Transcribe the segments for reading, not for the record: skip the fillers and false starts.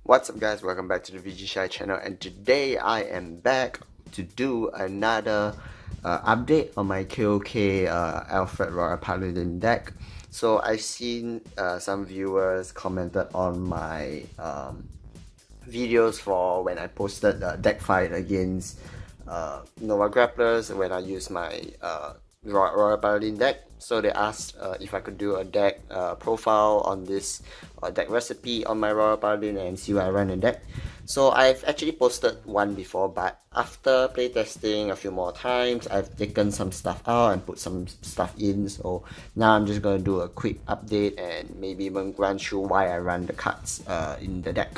What's up guys, welcome back to the ShiHai's channel, and today I am back to do another update on my KOK Alfred Royal Paladin deck. So I've seen some viewers commented on my videos for when I posted the deck fight against Nova Grapplers when I used my Royal Paladin deck. So they asked if I could do a deck profile on this deck recipe on my Royal Paladin and see where I run in deck. So I've actually posted one before, but after playtesting a few more times, I've taken some stuff out and put some stuff in. So now I'm just going to do a quick update and maybe even run through why I run the cards in the deck.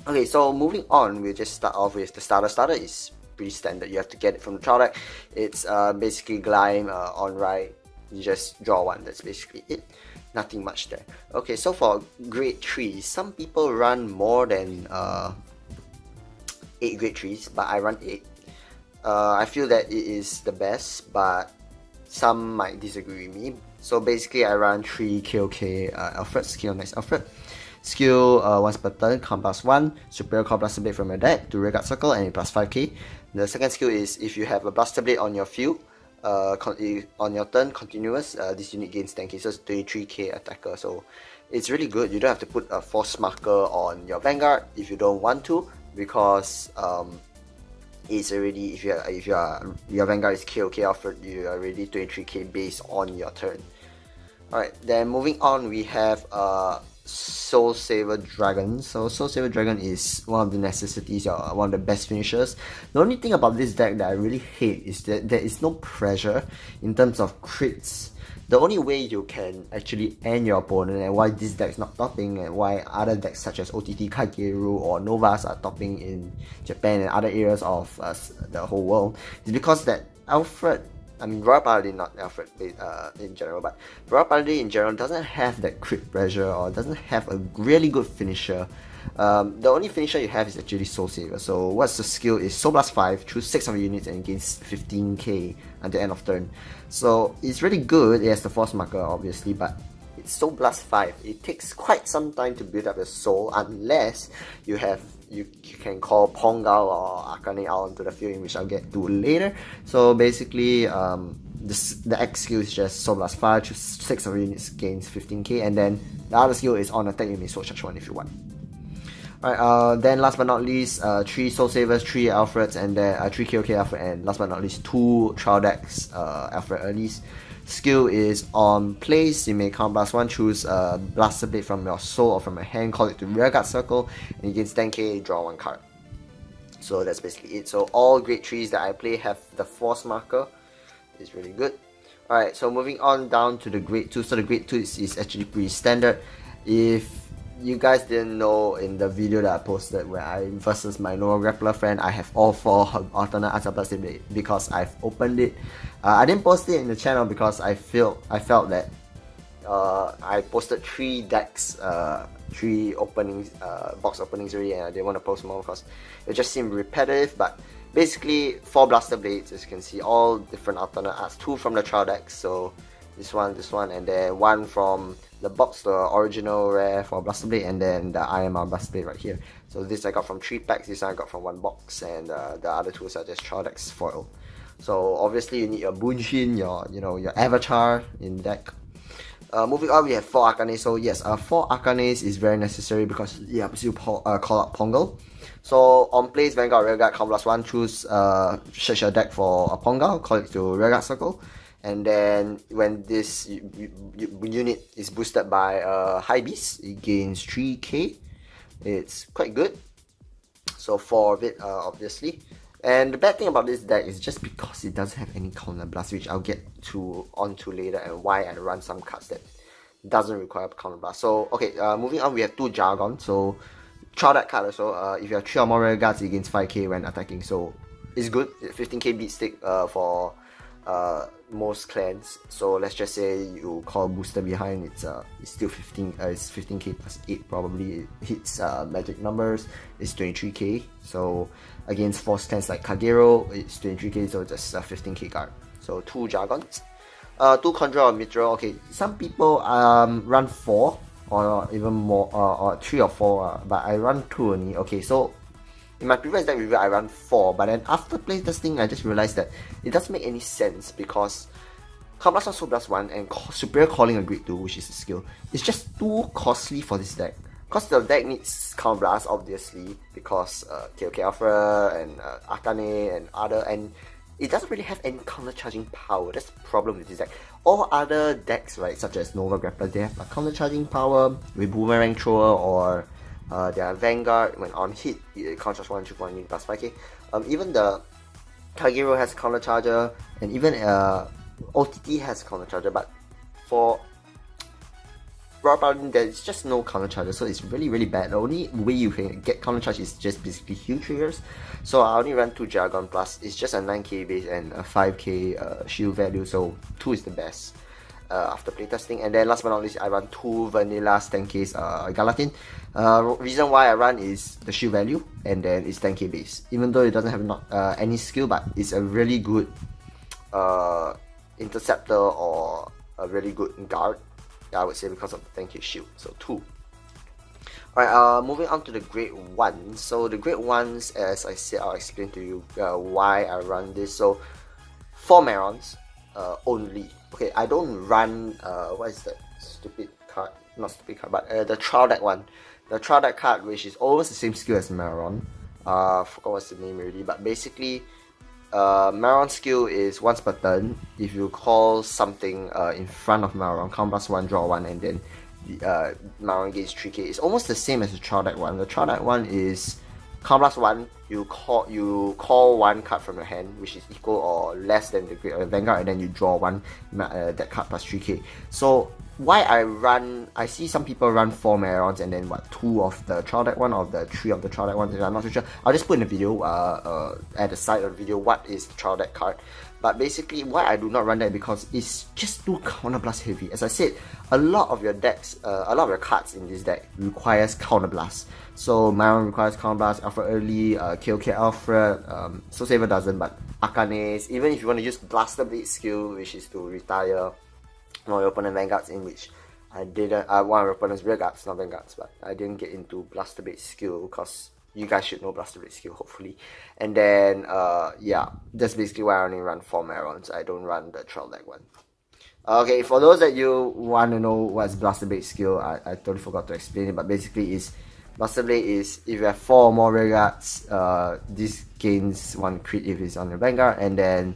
Okay, so moving on, we'll just start off with the starter. Starter is pretty standard. You have to get it from the trial deck. It's basically Gleim on right. You just draw one. That's basically it. Nothing much there. Okay, so for grade 3, some people run more than 8 grade 3s, but I run 8. I feel that it is the best, but some might disagree with me. So basically, I run 3 KOK Alfred, skill next Alfred. Skill once per turn, count +1, superior call Blaster Blade from your deck to Rearguard Circle and it +5k. The second skill is if you have a Blaster Blade on your field, on your turn, continuous, this unit gains 10k, so it's 23k attacker. So it's really good. You don't have to put a force marker on your Vanguard if you don't want to, because it's already, if your Vanguard is KOK Alfred, you are already 23k based on your turn. Alright, then moving on, we have Soul Saver Dragon. So Soul Saver Dragon is one of the necessities, or one of the best finishers. The only thing about this deck that I really hate is that there is no pressure in terms of crits. The only way you can actually end your opponent, and why this deck is not topping, and why other decks such as OTT Kageru or Novas are topping in Japan and other areas of the whole world, is because that Alfred, I mean Royal Paladin, not Alfred in general, but Royal Paladin in general doesn't have that crit pressure or doesn't have a really good finisher. The only finisher you have is actually Soul Saver. So what's the skill is Soul Blast 5, choose 6 of your units and gains 15k until end of turn. So it's really good. It has the force marker obviously, but it's Soul Blast 5. It takes quite some time to build up your soul unless you can call Pongal or Akane out onto the field, in which I'll get to later. So basically, the X skill is just Soul Blast 5, choose 6 of your units, gains 15k, and then the other skill is on attack, you may Soul Charge 1 if you want. Alright, then last but not least, 3 Soul Savers, 3 Alfreds, and then 3 KOK Alfred, and last but not least, 2 Trial Decks Alfred Earlys. Skill is on place, you may count +1, choose a Blaster Blade from your soul or from your hand, call it to Rearguard Circle, and it gains 10k, draw 1 card. So that's basically it. So all grade 3s that I play have the force marker. It's really good. Alright, so moving on down to the grade 2. So the grade 2 is actually pretty standard. If you guys didn't know, in the video that I posted where I versus my Nova Grappler friend, I have all 4 alternate Asa Blaster Blade because I've opened it. I didn't post it in the channel because I felt that I posted 3 decks, 3 openings, box openings already, and I didn't want to post more because it just seemed repetitive. But basically 4 Blaster Blades, as you can see, all different alternate arts, 2 from the trial decks, so this one, and then 1 from the box, the original rare for Blaster Blade, and then the IMR Blaster Blade right here. So this I got from 3 packs, this I got from 1 box, and the other 2 are just trial decks foil. So obviously you need your Bunshin, your Avatar in the deck. Moving on, we have 4 Arcanes. So yes, 4 Arcanes is very necessary because you have to call out Pongal. So on place, Vanguard, Rearguard, count +1, choose search your deck for a Pongal, call it to Rearguard Circle, and then when this unit is boosted by High Beast, it gains 3k. It's quite good. So 4 of it, obviously. And the bad thing about this deck is just because it doesn't have any Counter Blast, which I'll get onto later, and why I run some cards that doesn't require Counter Blast. So okay, moving on, we have 2 Jargon. So trial that card also. If you have 3 or more Rare Guards, it gains 5k when attacking. So it's good. 15k beat stick for most clans. So let's just say you call booster behind, it's still 15. It's 15k +8 probably. It hits magic numbers. It's 23k. So against force clans like Kagero, it's 23k. So just a 15k card. So 2 Jargons. 2 Conjurer of Mithril. Okay, some people run 4 or even more, or 3 or 4, but I run 2 only. Okay, so in my previous deck review I run 4, but then after playtesting I just realized that it doesn't make any sense because Counterblast 1, Soul Blast 1 and Superior Calling a Grade 2, which is a skill, is just too costly for this deck. Because the deck needs Counterblast, obviously, because KOK Alfred and Akane and other, and it doesn't really have any counter charging power. That's the problem with this deck. All other decks, right, such as Nova Grappler, they have a counter charging power with Boomerang Thrower or their Vanguard. When on hit, it counter charge 1 1 unit plus 5k. Even the Kagero has counter charger, and even OTT has counter charger, but for Royal Paladin there's just no counter charger, so it's really bad. The only way you can get counter charge is just basically heal triggers. So I only run 2 Jargon plus. It's just a 9k base and a 5k shield value, so 2 is the best after playtesting. And then last but not least, I run 2 vanilla 10k Galatine. Reason why I run is the shield value, and then it's 10k base. Even though it doesn't have any skill, but it's a really good interceptor or a really good guard, I would say, because of the 10k shield. So 2. Alright, moving on to the grade 1. So the grade 1s, as I said, I'll explain to you why I run this. So 4 Marons only. Okay, I don't run what is that stupid card? Not stupid card, but the trial deck one. The trial deck card, which is almost the same skill as Maron. Forgot what's the name already, but basically Maron skill is once per turn. If you call something in front of Maron, count plus 1, draw 1, and then Maron gains 3k. It's almost the same as the trial deck one. The trial deck one is count plus 1. You call 1 card from your hand, which is equal or less than the Great Vanguard, and then you draw 1 that card plus 3k. So why I see some people run 4 Marons and then 2 of the trial deck one, or the 3 of the trial deck one. I'm not too sure. I'll just put in the video at the side of the video what is the trial deck card. But basically, why I do not run that, because it's just too counterblast heavy. As I said, a lot of your decks, a lot of your cards in this deck requires counterblast. So Maron requires counterblast, Alfred early, KOK Alfred, Soul Saver doesn't, but Akane's. Even if you want to use Blaster Blade skill, which is to retire one of your opponent Vanguards, in which I didn't, one of your opponent's Rear Guards, not Vanguards, but I didn't get into Blaster Blade skill because you guys should know Blaster Blade skill, hopefully. And then, yeah, that's basically why I only run 4 Marons. I don't run the trial deck one. Okay, for those that you want to know what's Blaster Blade skill, I totally forgot to explain it, but basically is Blaster Blade is if you have 4 or more Rear Guards, this gains 1 crit if it's on your Vanguard, and then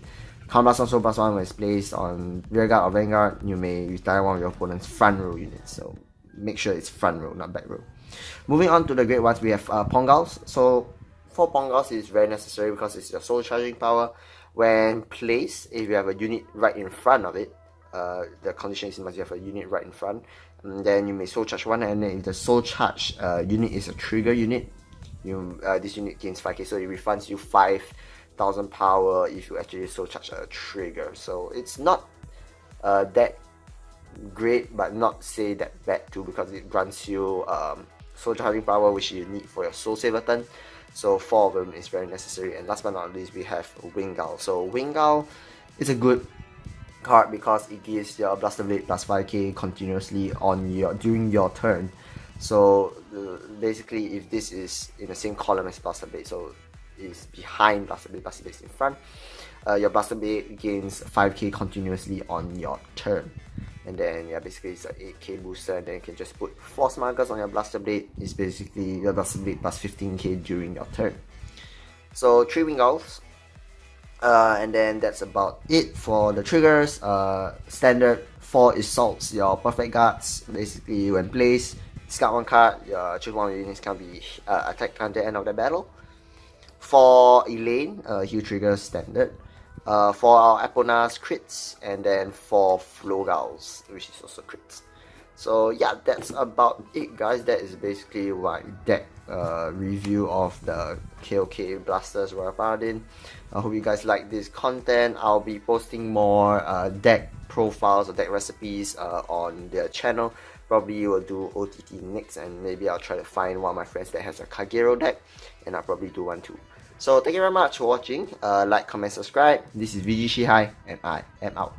Counterblast 1, Soul Blast 1 when it's placed on Rear Guard or Vanguard, you may retire one of your opponent's front row units. So make sure it's front row, not back row. Moving on to the grade 1s, we have Pongals. So for Pongals, it's very necessary because it's your soul charging power. When placed, if you have a unit right in front of it, the condition is you must have a unit right in front, and then you may soul charge 1, and then if the soul charge unit is a trigger unit, this unit gains 5k, so it refunds you 5,000 power if you actually soul charge a trigger. So it's not that great, but not say that bad too, because it grants you soul charging power, which you need for your soul saver turn. So 4 of them is very necessary. And last but not least, we have Wingal. So Wingal is a good card because it gives your Blaster Blade plus 5k continuously on during your turn. So basically, if this is in the same column as Blaster Blade, so it's behind Blaster Blade is in front, your Blaster Blade gains 5k continuously on your turn. And then, yeah, basically it's an 8k booster, and then you can just put Force Markers on your Blaster Blade. It's basically your Blaster Blade plus 15k during your turn. So 3 Wingulfs, and then that's about it for the triggers. Standard 4 Assaults, your Perfect Guards. Basically, when placed, discard 1 card, your choose 1 of your units can be attacked until the end of the battle. For Elaine, heal triggers standard. For our Eponas, crits, and then for Flogals, which is also crits. So yeah, that's about it, guys. That is basically my deck review of the KOK Blasters Royal Paladin. I hope you guys like this content. I'll be posting more deck profiles or deck recipes on their channel. Probably will do OTT next, and maybe I'll try to find one of my friends that has a Kagero deck, and I'll probably do one too. So thank you very much for watching. Like, comment, subscribe. This is VG ShiHai, and I am out.